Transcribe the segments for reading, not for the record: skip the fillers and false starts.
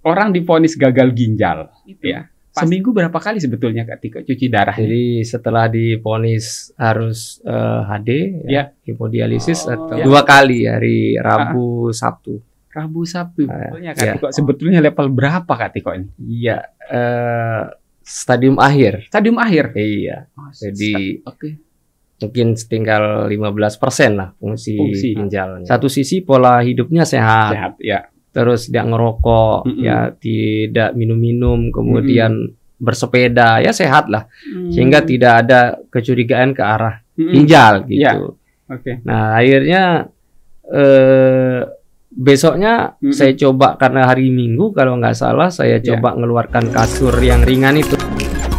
orang divonis gagal ginjal, Itu. ya. Seminggu berapa kali sebetulnya Kak Tiko cuci darah? Jadi setelah divonis harus HD, Ya. hemodialisis Oh, atau ya. 2 kali hari Rabu, Sabtu. Rabu Sabtu. Sebetulnya Kak Ya. Tiko, sebetulnya level berapa Kak Tiko ini? Iya, stadium akhir. Stadium akhir. Iya, jadi Oke. mungkin tinggal 15% lah fungsi ginjalnya. Satu sisi pola hidupnya sehat. Sehat, ya. Terus tidak ngerokok, ya tidak minum-minum, kemudian bersepeda, ya sehat lah, sehingga tidak ada kecurigaan ke arah ginjal gitu. Ya. Oke. Nah akhirnya besoknya saya coba, karena hari Minggu kalau nggak salah saya coba ngeluarkan kasur yang ringan itu.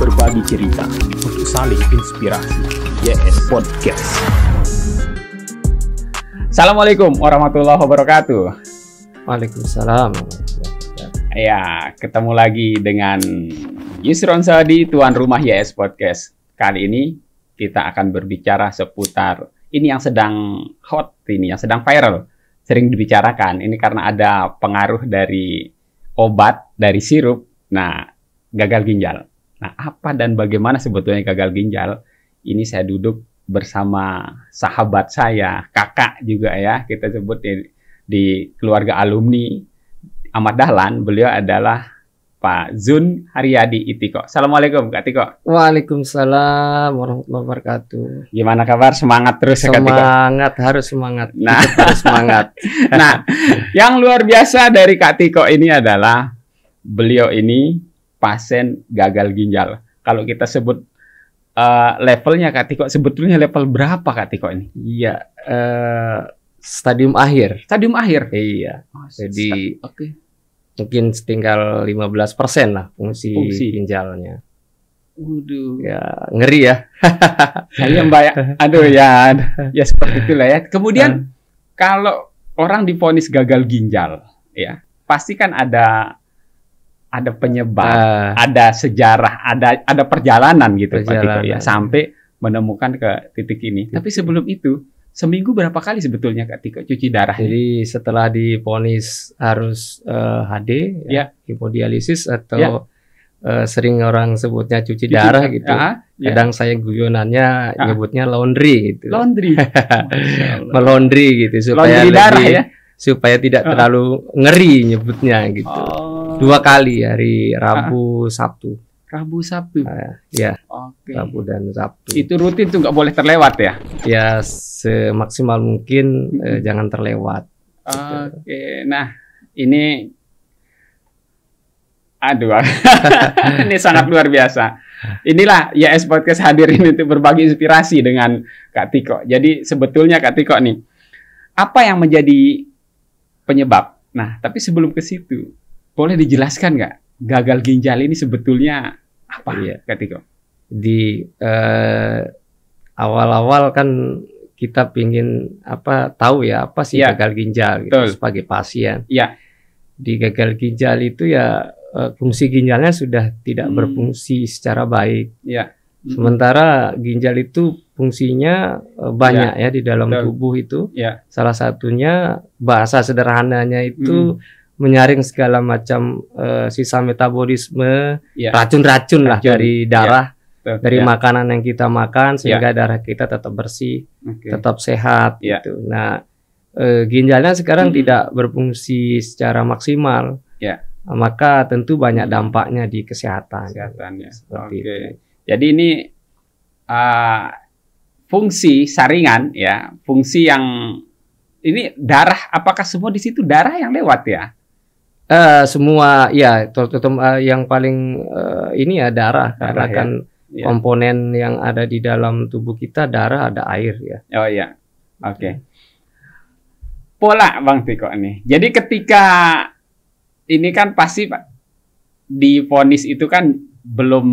Berbagi cerita untuk saling inspirasi. YS Podcast. Assalamualaikum warahmatullahi wabarakatuh. Waalaikumsalam. Ya, ketemu lagi dengan Yusron Saadi, tuan rumah YS Podcast. Kali ini kita akan berbicara seputar ini yang sedang hot, ini yang sedang viral, sering dibicarakan. Ini karena ada pengaruh dari obat, dari sirup. Nah, gagal ginjal. Nah, apa dan bagaimana sebetulnya gagal ginjal? Ini saya duduk bersama sahabat saya, kakak juga ya, kita sebut di keluarga alumni Ahmad Dahlan. Beliau adalah Pak Zun Haryadi Itiko. Assalamualaikum Kak Tiko. Waalaikumsalam warahmatullahi wabarakatuh. Gimana kabar? Semangat terus ya Kak Tiko? Semangat, harus semangat. Nah, harus semangat. Nah, yang luar biasa dari Kak Tiko ini adalah beliau ini pasien gagal ginjal. Kalau kita sebut levelnya Kak Tiko, sebetulnya level berapa Kak Tiko ini? Iya, stadium akhir. Stadium akhir. Iya. Jadi oke. Mungkin tinggal 15% lah fungsi ginjalnya. Waduh. Ya, ngeri ya. Saya Mbak ya. Aduh ya. Ya seperti itulah ya. Kemudian kalau orang divonis gagal ginjal, ya, pasti kan ada penyebab, ada sejarah, ada perjalanan gitu Pak Tiko ya, sampai menemukan ke titik ini. Tapi sebelum itu, seminggu berapa kali sebetulnya Kak Tiko cuci darah? Jadi setelah divonis harus HD, hemodialisis atau sering orang sebutnya cuci darah gitu. Kadang saya guyonannya nyebutnya laundry gitu. Laundry. Melondri gitu supaya laundry darah ya. Supaya tidak terlalu ngeri nyebutnya gitu. 2 kali hari Rabu, Sabtu. Rabu, Sabtu. Ya. Oke. Rabu dan Sabtu. Itu rutin tuh, nggak boleh terlewat ya? Ya, semaksimal mungkin jangan terlewat. Oke. Nah, ini aduh. Ini sangat luar biasa. Inilah YS Podcast hadir ini untuk berbagi inspirasi dengan Kak Tiko. Jadi sebetulnya Kak Tiko nih, apa yang menjadi penyebab? Nah, tapi sebelum ke situ, boleh dijelaskan nggak gagal ginjal ini sebetulnya apa, Kak Tiko? Di awal-awal kan kita pingin tahu ya apa sih gagal ginjal gitu sebagai pasien. Ya. Di gagal ginjal itu ya fungsi ginjalnya sudah tidak berfungsi secara baik. Ya. Sementara ginjal itu fungsinya banyak ya di dalam tubuh itu. Ya. Salah satunya, bahasa sederhananya itu menyaring segala macam sisa metabolisme, racun-racun lah dari darah, dari makanan yang kita makan, sehingga darah kita tetap bersih, tetap sehat gitu. Nah, ginjalnya sekarang tidak berfungsi secara maksimal, maka tentu banyak dampaknya di kesehatan. Kesehatannya. Oke. Jadi ini fungsi saringan ya, fungsi yang ini darah, apakah semua di situ darah yang lewat ya? Semua ya, yang paling ini ya darah, karena kan komponen yang ada di dalam tubuh kita darah, ada air ya. Oh ya, oke. Pola Bang Tiko nih. Jadi ketika ini kan pasti Pak divonis itu kan belum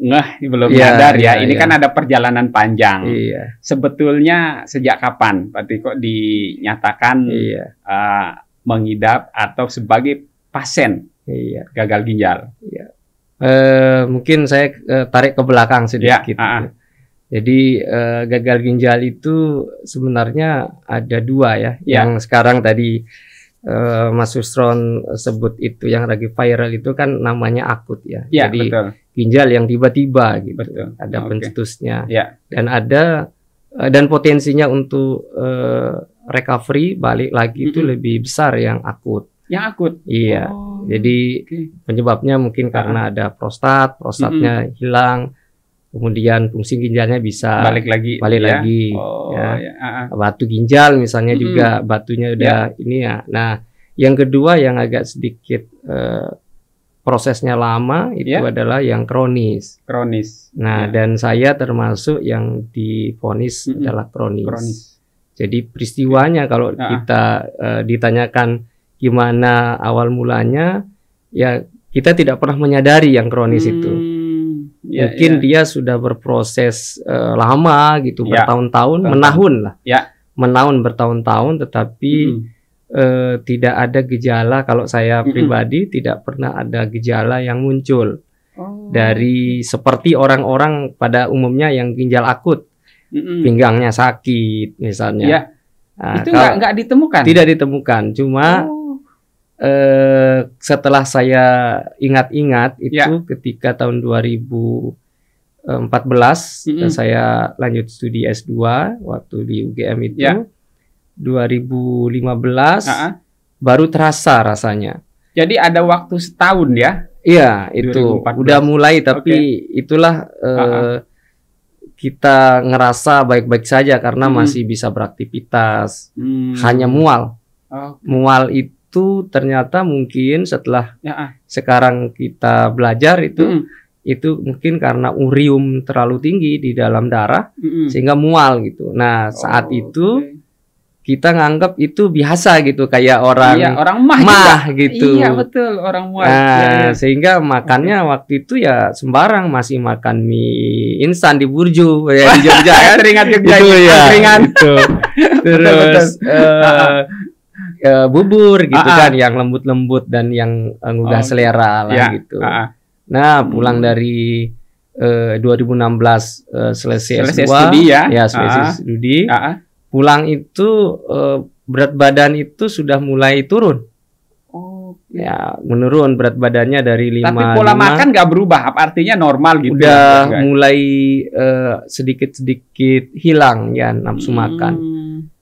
nyadar ya. Ini kan ada perjalanan panjang. Sebetulnya sejak kapan Pak Tiko dinyatakan mengidap atau sebagai pasien gagal ginjal? Mungkin saya tarik ke belakang sedikit. Jadi gagal ginjal itu sebenarnya ada 2 ya. Yang sekarang tadi Mas Susron sebut itu yang lagi viral itu kan namanya akut ya. Ya, jadi betul. ginjal yang tiba-tiba gitu. Betul. Ada pencetusnya. Ya. Dan ada dan potensinya untuk recovery balik lagi itu lebih besar yang akut. Yang akut. Iya. Jadi penyebabnya mungkin karena ada prostatnya hilang. Kemudian fungsi ginjalnya bisa balik lagi. Batu ginjal misalnya juga batunya udah ini ya. Nah, yang kedua yang agak sedikit prosesnya lama itu adalah yang kronis. Nah, dan saya termasuk yang divonis adalah kronis. Jadi peristiwanya kalau kita ditanyakan gimana awal mulanya, ya kita tidak pernah menyadari yang kronis itu. Mungkin dia sudah berproses lama gitu, bertahun-tahun, menahun lah. Menahun bertahun-tahun, tetapi tidak ada gejala. Kalau saya pribadi tidak pernah ada gejala yang muncul dari seperti orang-orang pada umumnya yang ginjal akut, pinggangnya sakit misalnya. Nah, itu nggak ditemukan? Tidak ditemukan, cuma setelah saya ingat-ingat itu ketika tahun 2014 saya lanjut studi S2 waktu di UGM itu 2015 baru terasa rasanya. Jadi ada waktu setahun ya? Iya, itu 2014. Udah mulai tapi itulah kita ngerasa baik-baik saja karena masih bisa beraktivitas. Hanya mual. Mual itu ternyata mungkin setelah sekarang kita belajar itu mungkin karena urium terlalu tinggi di dalam darah sehingga mual gitu. Nah, saat itu kita nganggap itu biasa gitu, kayak orang mah gitu. Iya, betul, orang mual. Nah, sehingga makannya waktu itu ya sembarang, masih makan mie instan di Burju ya di Jogja kan. Teringat Jogja itu ya. Gitu. Terus bubur gitu kan, yang lembut-lembut dan yang menggugah selera lah gitu. Nah, pulang dari 2016 selesai S2 studi selesai studi. Pulang itu berat badan itu sudah mulai turun. Ya, menurun berat badannya dari 5. Tapi pola makan nggak berubah, apa artinya normal gitu? Udah mulai sedikit-sedikit hilang ya nafsu makan.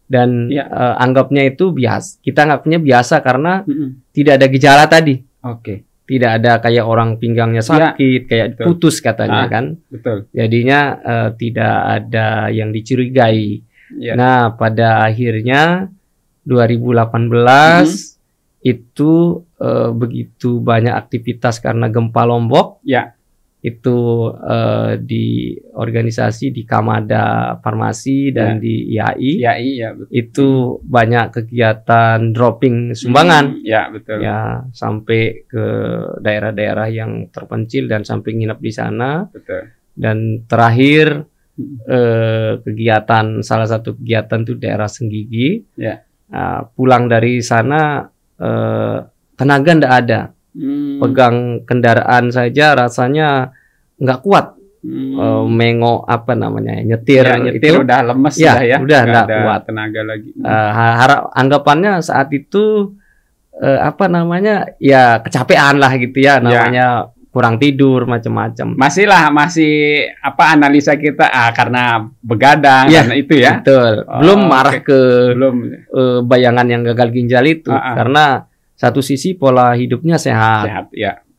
Dan anggapnya itu biasa. Kita anggapnya biasa karena tidak ada gejala tadi. Tidak ada kayak orang pinggangnya sakit, kayak putus katanya kan. Betul. Jadinya tidak ada yang dicurigai. Nah, pada akhirnya 2018 itu begitu banyak aktivitas karena gempa Lombok. Itu di organisasi di Kamada Farmasi dan di IAI. Itu banyak kegiatan dropping sumbangan. Betul. Ya, sampai ke daerah-daerah yang terpencil dan sampai nginep di sana. Betul. Dan terakhir kegiatan, salah satu kegiatan itu daerah Senggigi. Pulang dari sana tenaga ndak ada. Pegang kendaraan saja rasanya nggak kuat. Mengok apa namanya, nyetir itu udah lemes udah nggak kuat tenaga lagi. Anggapannya saat itu apa namanya, ya kecapean lah gitu ya, namanya kurang tidur macam-macam. Masih analisa kita karena begadang karena itu ya. Betul. Belum marah ke bayangan yang gagal ginjal itu karena satu sisi pola hidupnya sehat.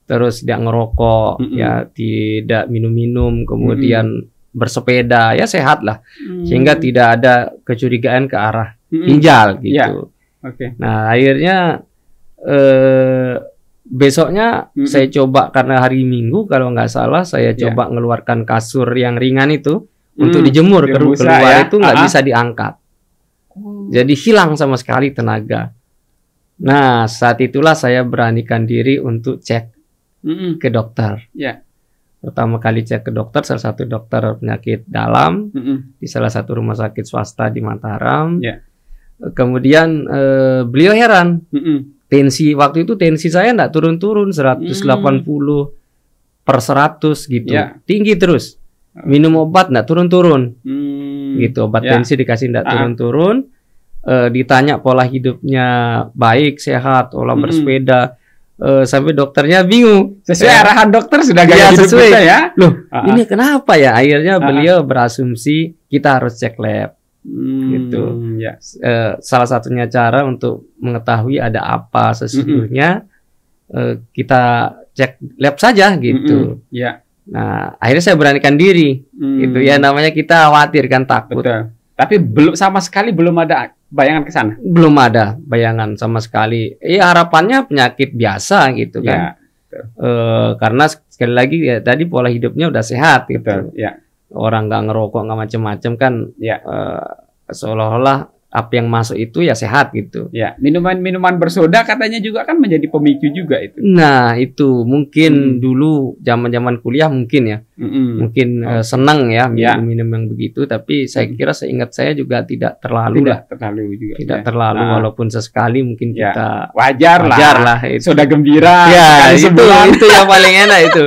Terus tidak ngerokok, ya tidak minum-minum, kemudian bersepeda, ya sehat lah. Sehingga tidak ada kecurigaan ke arah ginjal gitu. Nah, akhirnya besoknya saya coba, karena hari Minggu kalau nggak salah saya coba ngeluarkan kasur yang ringan itu untuk dijemur, keluar itu nggak bisa diangkat. Jadi hilang sama sekali tenaga. Nah, saat itulah saya beranikan diri untuk cek ke dokter. Pertama kali cek ke dokter, salah satu dokter penyakit dalam di salah satu rumah sakit swasta di Mataram. Kemudian beliau heran. Tensi waktu itu saya enggak turun-turun, 180 per 100 gitu. Tinggi terus. Minum obat enggak turun-turun. Gitu, obat tensi dikasih enggak turun-turun. ditanya pola hidupnya baik, sehat, olah bersepeda, sampai dokternya bingung. Sesuai arahan dokter sudah gaya hidup sesuai. kita ya. Loh, ini kenapa ya? Akhirnya beliau berasumsi kita harus cek lab. Gitu. Ya. Salah satunya cara untuk mengetahui ada apa sesungguhnya, kita cek lab saja gitu. Ya. Nah, akhirnya saya beranikan diri. Gitu ya, namanya kita khawatir kan, takut. Betul. Tapi sama sekali belum ada bayangan ke sana. Belum ada bayangan sama sekali. Ya harapannya penyakit biasa gitu kan. Karena sekali lagi ya tadi pola hidupnya udah sehat gitu. Betul. Ya. Orang nggak ngerokok, nggak macem-macem kan. Ya. Seolah-olah apa yang masuk itu ya sehat gitu. Ya, minuman bersoda katanya juga kan menjadi pemicu juga itu. Nah, itu mungkin dulu zaman-zaman kuliah mungkin ya. Mungkin senang ya minum-minum yang begitu, tapi saya kira seingat saya juga tidak terlalu terlalu walaupun sesekali mungkin kita wajar lah. Itu. Soda gembira. Ya, itu yang paling enak itu.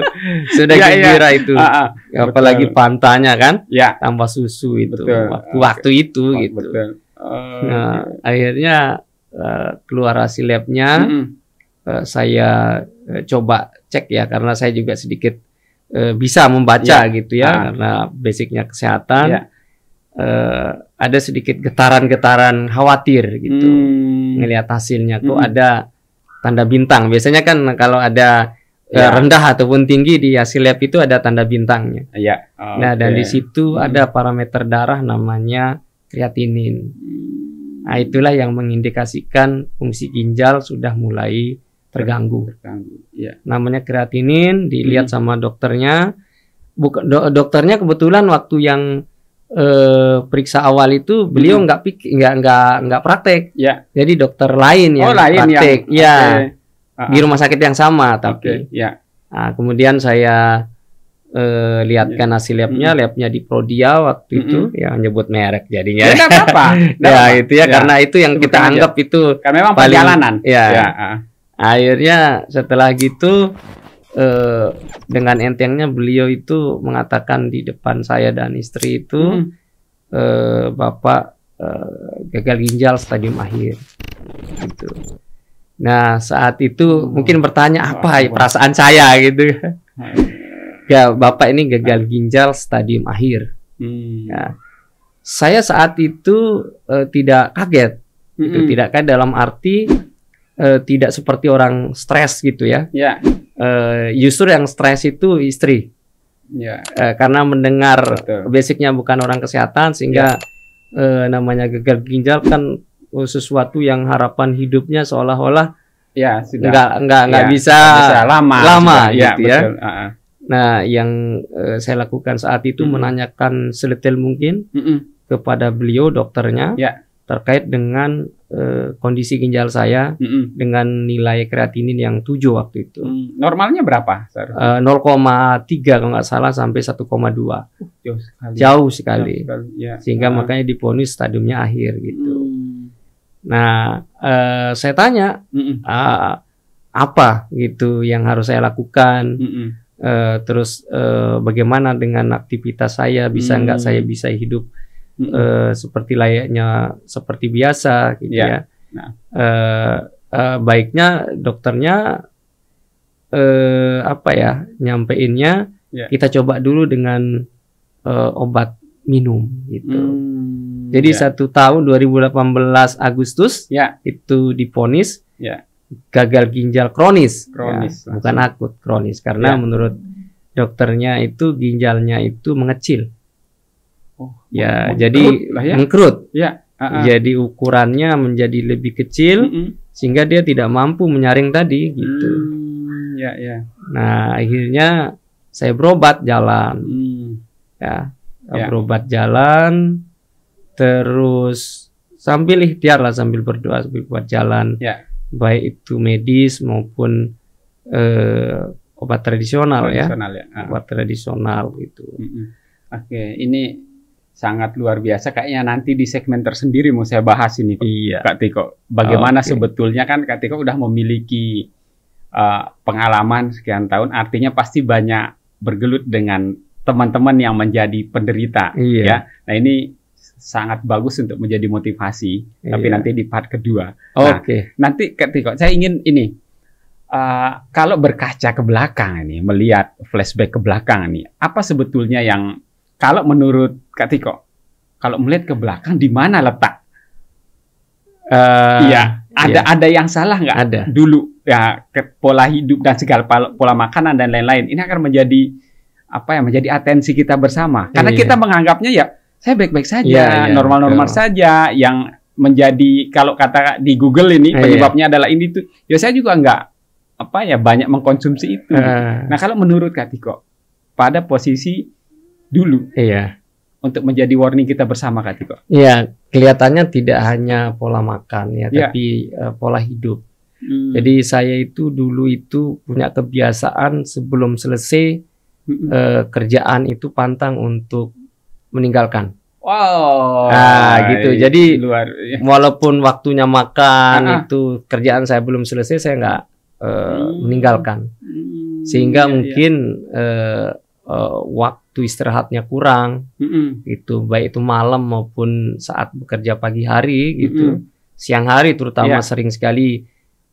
Soda gembira itu. Apalagi pantanya kan? Ya. Tambah susu itu. Waktu itu gitu. Betul. Nah, akhirnya keluar hasil labnya, saya coba cek ya, karena saya juga sedikit bisa membaca gitu ya, karena basicnya kesehatan. Ada sedikit getaran-getaran khawatir gitu, ngelihat hasilnya kok ada tanda bintang. Biasanya kan kalau ada rendah ataupun tinggi di hasil lab itu ada tanda bintangnya. Nah, dan di situ ada parameter darah namanya kreatinin. Nah, itulah yang mengindikasikan fungsi ginjal sudah mulai terganggu. Namanya kreatinin, dilihat sama dokternya. Dokternya kebetulan waktu yang periksa awal itu beliau nggak praktek. Jadi dokter lain yang praktek. Di rumah sakit yang sama tapi. Nah, kemudian saya lihatkan hasil labnya di Prodia waktu itu, ya nyebut merek jadinya. Tidak apa-apa. Itu ya, karena itu yang kita anggap itu karena memang perjalanan. Akhirnya setelah gitu dengan entengnya beliau itu mengatakan di depan saya dan istri itu, Bapak gagal ginjal stadium akhir. Gitu. Nah, saat itu mungkin bertanya apa perasaan saya gitu. Ya, Bapak ini gagal ginjal stadium akhir. Ya. Saya saat itu tidak kaget, tidak kaget dalam arti tidak seperti orang stres gitu ya. Justru yang stres itu istri, karena mendengar basicnya bukan orang kesehatan sehingga namanya gagal ginjal kan sesuatu yang harapan hidupnya seolah-olah nggak bisa lama gitu ya. Nah, yang saya lakukan saat itu menanyakan sedetail mungkin kepada beliau dokternya terkait dengan kondisi ginjal saya dengan nilai kreatinin yang 7 waktu itu. Normalnya berapa? 0,3 kalau nggak salah sampai 1,2. Jauh sekali. Sehingga makanya divonis stadiumnya akhir gitu. Nah, saya tanya apa gitu yang harus saya lakukan. Terus bagaimana dengan aktivitas saya, bisa nggak saya bisa hidup seperti layaknya seperti biasa gitu ya. Nah. Baiknya dokternya nyampeinnya kita coba dulu dengan obat minum gitu. Jadi 1 tahun 2018 Agustus itu divonis gagal ginjal kronis, bukan akut, kronis, karena menurut dokternya itu ginjalnya itu mengecil, jadi mengkerut, jadi ukurannya menjadi lebih kecil sehingga dia tidak mampu menyaring tadi gitu. Nah, akhirnya saya berobat jalan, berobat jalan, terus sambil ikhtiar lah, sambil berdoa, sambil buat jalan. Baik itu medis maupun obat tradisional ya. Obat tradisional gitu. Oke, ini sangat luar biasa. Kayaknya nanti di segmen tersendiri mau saya bahas ini, Kak Tiko. Bagaimana sebetulnya kan Kak Tiko udah memiliki pengalaman sekian tahun, artinya pasti banyak bergelut dengan teman-teman yang menjadi penderita. Ya. Nah, ini sangat bagus untuk menjadi motivasi. Tapi nanti di part kedua. Oke. Nanti ketika saya ingin ini, kalau berkaca ke belakang ini, melihat flashback ke belakang ini, apa sebetulnya yang kalau menurut Kak Tiko, kalau melihat ke belakang di mana letak? Ada yang salah nggak? Ada. Dulu ya pola hidup dan segala pola makanan dan lain-lain ini akan menjadi menjadi atensi kita bersama. Karena kita menganggapnya ya saya baik-baik saja, normal-normal saja. Yang menjadi kalau kata di Google ini penyebabnya adalah ini tuh. Ya saya juga nggak banyak mengkonsumsi itu. Nah kalau menurut Kak Tiko, pada posisi dulu, untuk menjadi warning kita bersama Kak Tiko. Iya, kelihatannya tidak hanya pola makan tapi pola hidup. Jadi saya itu dulu itu punya kebiasaan sebelum selesai kerjaan itu pantang untuk meninggalkan. Wow. Nah, gitu. Jadi walaupun waktunya makan itu kerjaan saya belum selesai, saya nggak meninggalkan. Sehingga mungkin waktu istirahatnya kurang, gitu. Baik itu malam maupun saat bekerja pagi hari, gitu. Siang hari terutama sering sekali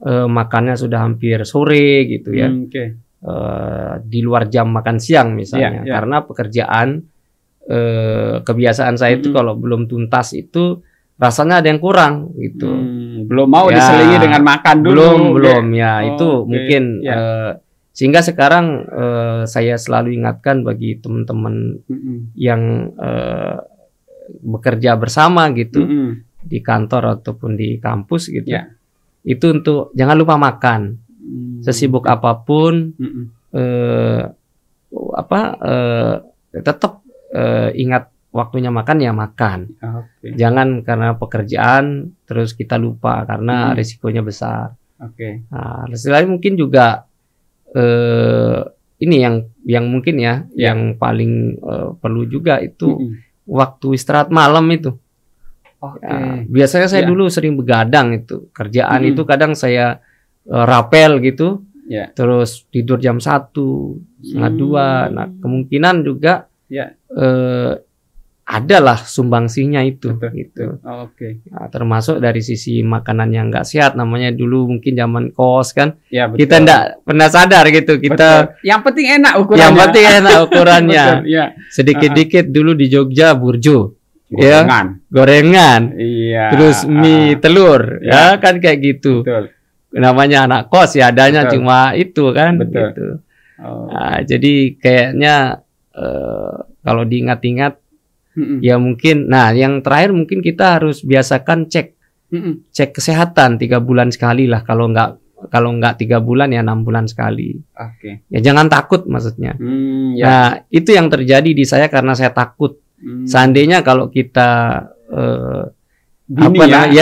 makannya sudah hampir sore, gitu ya. Di luar jam makan siang misalnya, karena pekerjaan kebiasaan saya itu kalau belum tuntas itu rasanya ada yang kurang gitu. Belum mau diselingi dengan makan dulu. Belum itu mungkin sehingga sekarang saya selalu ingatkan bagi teman-teman yang bekerja bersama gitu di kantor ataupun di kampus gitu. Itu untuk jangan lupa makan. Sesibuk apapun tetap ingat waktunya makan ya makan. Jangan karena pekerjaan terus kita lupa karena risikonya besar. Nah, selain mungkin juga ini yang mungkin yang paling perlu juga itu waktu istirahat malam itu. Biasanya saya dulu sering begadang itu kerjaan itu kadang saya rapel gitu, terus tidur jam 1, setengah 2. Nah kemungkinan juga adalah sumbangsinya itu. Gitu. Nah, termasuk dari sisi makanan yang nggak sehat, namanya dulu mungkin zaman kos kan, kita nggak pernah sadar gitu. Kita yang penting enak ukurannya. Yang penting enak ukurannya. Sedikit-dikit dulu di Jogja burjo. Gorengan. Terus mie telur, kan kayak gitu. Namanya anak kos ya adanya cuma itu kan. Gitu. Nah, jadi kayaknya kalau diingat-ingat ya mungkin. Nah yang terakhir mungkin kita harus biasakan cek kesehatan 3 bulan sekali lah. Kalau nggak 3 bulan ya 6 bulan sekali. Ya jangan takut maksudnya. Nah itu yang terjadi di saya karena saya takut. Seandainya kalau kita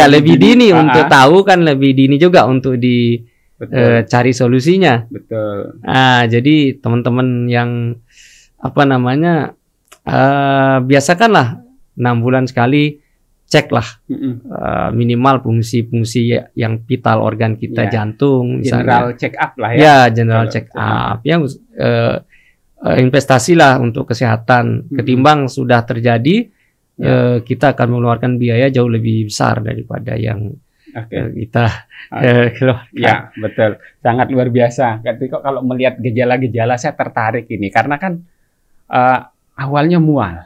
lebih dini untuk tahu kan, lebih dini juga untuk cari solusinya. Nah, jadi teman-teman yang biasakanlah 6 bulan sekali ceklah minimal fungsi-fungsi yang vital organ kita, jantung misalnya. General check up lah general check up yang investasilah untuk kesehatan. Ketimbang sudah terjadi kita akan mengeluarkan biaya jauh lebih besar daripada yang kita keluarkan. Ya betul, sangat luar biasa. Ketika kalau melihat gejala-gejala saya tertarik ini karena kan awalnya mual.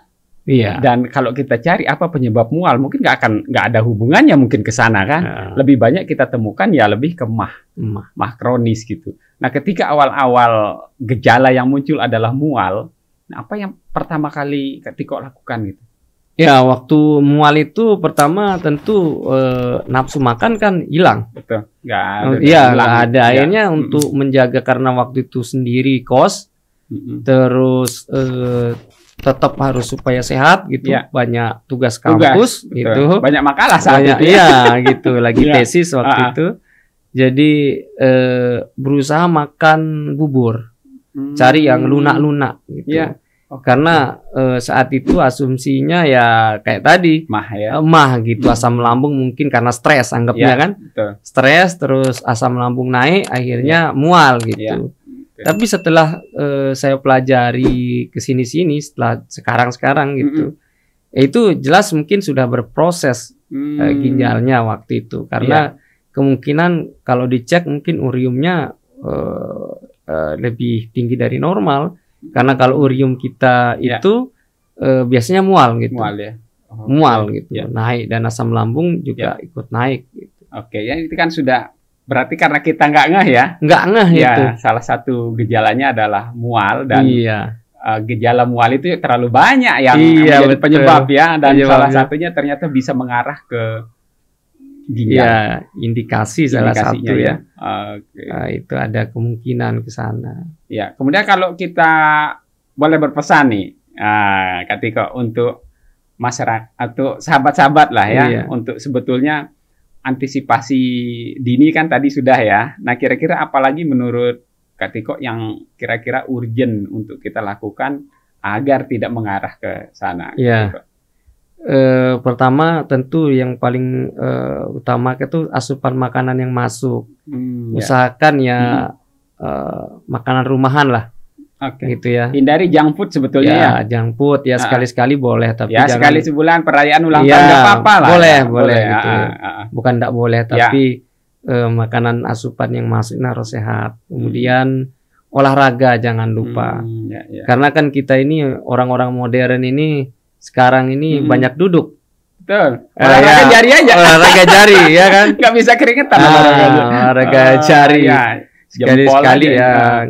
Dan kalau kita cari apa penyebab mual, mungkin nggak ada hubungannya mungkin ke sana kan. Lebih banyak kita temukan ya lebih ke mah kronis gitu. Nah, ketika awal-awal gejala yang muncul adalah mual, nah apa yang pertama kali Tiko lakukan gitu? Ya, waktu mual itu pertama tentu nafsu makan kan hilang. Betul. Nggak ada. Akhirnya untuk menjaga karena waktu itu sendiri kos, terus tetap harus supaya sehat gitu, banyak tugas kampus gitu, banyak makalah saat itu gitu, lagi tesis waktu itu. Jadi berusaha makan bubur, cari yang lunak-lunak gitu. Karena saat itu asumsinya ya kayak tadi mah gitu, asam lambung mungkin karena stres anggapnya kan, stres terus asam lambung naik akhirnya mual gitu. Tapi setelah saya pelajari kesini-sini setelah sekarang gitu, Itu jelas mungkin sudah berproses ginjalnya waktu itu, karena kemungkinan kalau dicek mungkin uriumnya lebih tinggi dari normal, karena kalau urium kita itu biasanya mual gitu. Mual ya. Mual gitu, naik, dan asam lambung juga ikut naik gitu. Oke, ya itu kan sudah berarti karena kita nggak ngeh ya. Nggak ngeh ya, itu. Salah satu gejalanya adalah mual, dan gejala mual itu terlalu banyak yang menjadi penyebab ya, dan salah satunya ternyata bisa mengarah ke ginjal. Ya, indikasi salah satu ya. Oke. Itu ada kemungkinan ke sana. Ya, kemudian kalau kita boleh berpesan nih, Kak Tiko, untuk masyarakat atau sahabat-sahabat lah ya, untuk sebetulnya antisipasi dini kan tadi sudah ya. Nah, kira-kira apalagi menurut Kak Tiko yang kira-kira urgent untuk kita lakukan agar tidak mengarah ke sana? Iya. Pertama tentu yang paling utama itu asupan makanan yang masuk. Usahakan makanan rumahan lah. Gitu ya. Hindari junk food sebetulnya ya. Junk food ya sekali-sekali boleh, tapi ya jangan sekali sebulan perayaan ulang tahun nggak apa-apa lah. Boleh gitu. Bukan nggak boleh, tapi makanan asupan yang masuk harus sehat. Kemudian olahraga jangan lupa. Karena kan kita ini orang-orang modern ini sekarang ini banyak duduk. Betul. Olahraga jari aja. Olahraga jari ya kan. Nggak bisa keringetan. Olahraga jari. Sekali-sekali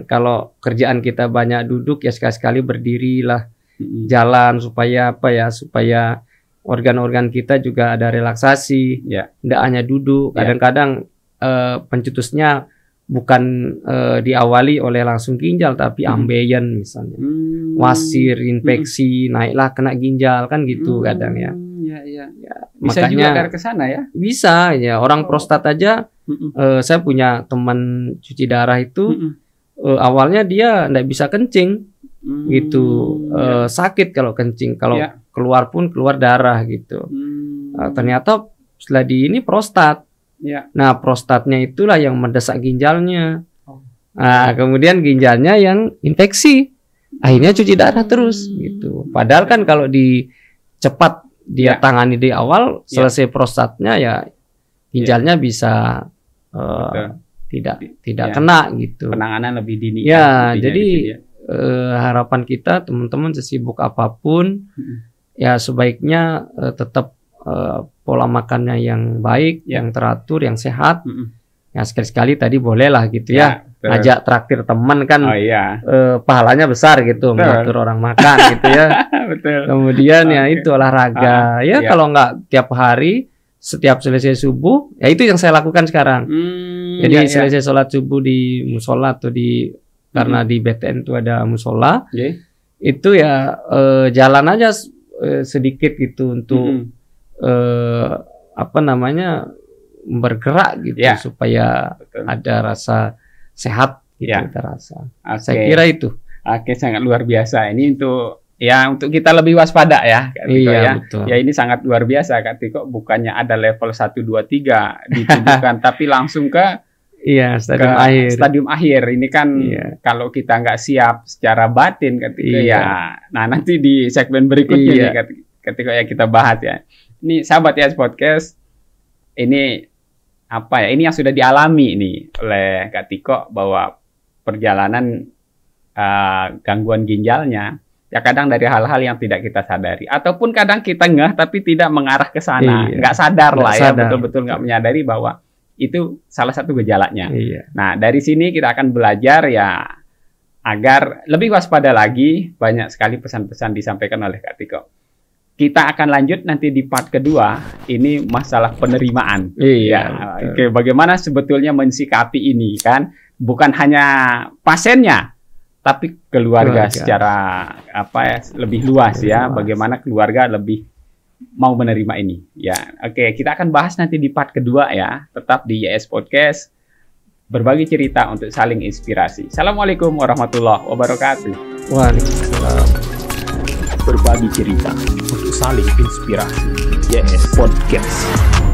kalau kerjaan kita banyak duduk ya sekali-sekali berdirilah, jalan supaya supaya organ-organ kita juga ada relaksasi, tidak hanya duduk. Kadang-kadang pencetusnya bukan diawali oleh langsung ginjal, tapi ambeien misalnya, wasir, infeksi, naiklah kena ginjal kan gitu kadang ya. Bisa makanya, juga ke sana ya? Bisa ya, orang prostat aja. Saya punya teman cuci darah itu awalnya dia nggak bisa kencing gitu, sakit kalau kencing, kalau keluar pun keluar darah gitu. Ternyata setelah ini prostat. Nah, prostatnya itulah yang mendesak ginjalnya. Nah, kemudian ginjalnya yang infeksi, akhirnya cuci darah terus gitu. Padahal kan kalau cepat dia tangani di awal, selesai prostatnya ya ginjalnya bisa tidak kena gitu. Penanganan lebih dini. Ya, jadi harapan kita teman-teman sesibuk apapun ya sebaiknya tetap pola makannya yang baik, yang teratur, yang sehat. Ya sekali-sekali tadi bolehlah gitu ya. Ngajak traktir teman kan pahalanya besar gitu, mengatur orang makan gitu ya. Betul. Kemudian itu olahraga. Kalau nggak tiap hari, setiap selesai subuh, ya itu yang saya lakukan sekarang. Jadi selesai sholat subuh di musola atau karena di BTN itu ada musola, itu ya jalan aja sedikit gitu untuk bergerak gitu supaya ada rasa sehat gitu terasa. Saya kira itu. Sangat luar biasa. Ini untuk kita lebih waspada ya, Kak Tiko, betul. Ya ini sangat luar biasa, Kak Tiko. Bukannya ada level 1, 2, 3 ditujukan, tapi langsung ke stadium akhir. Ini kan kalau kita nggak siap secara batin, Kak Tiko, nah nanti di segmen berikutnya nih, Kak Tiko, kita bahas ya. Ini sahabat YS Podcast, ini ini yang sudah dialami nih oleh Kak Tiko, bahwa perjalanan gangguan ginjalnya ya kadang dari hal-hal yang tidak kita sadari, ataupun kadang kita ngeh tapi tidak mengarah ke sana, nggak sadar lah ya, betul-betul nggak menyadari bahwa itu salah satu gejalanya. Nah, dari sini kita akan belajar ya agar lebih waspada lagi. Banyak sekali pesan-pesan disampaikan oleh Kak Tiko. Kita akan lanjut nanti di part kedua, ini masalah penerimaan. Bagaimana sebetulnya mensikapi ini kan, bukan hanya pasiennya, tapi keluarga secara lebih luas ya. Bagaimana keluarga lebih mau menerima ini ya. Kita akan bahas nanti di part kedua ya. Tetap di YS Podcast, berbagi cerita untuk saling inspirasi. Assalamualaikum warahmatullahi wabarakatuh. Waalaikumsalam. Berbagi cerita untuk saling inspirasi. YS Podcast.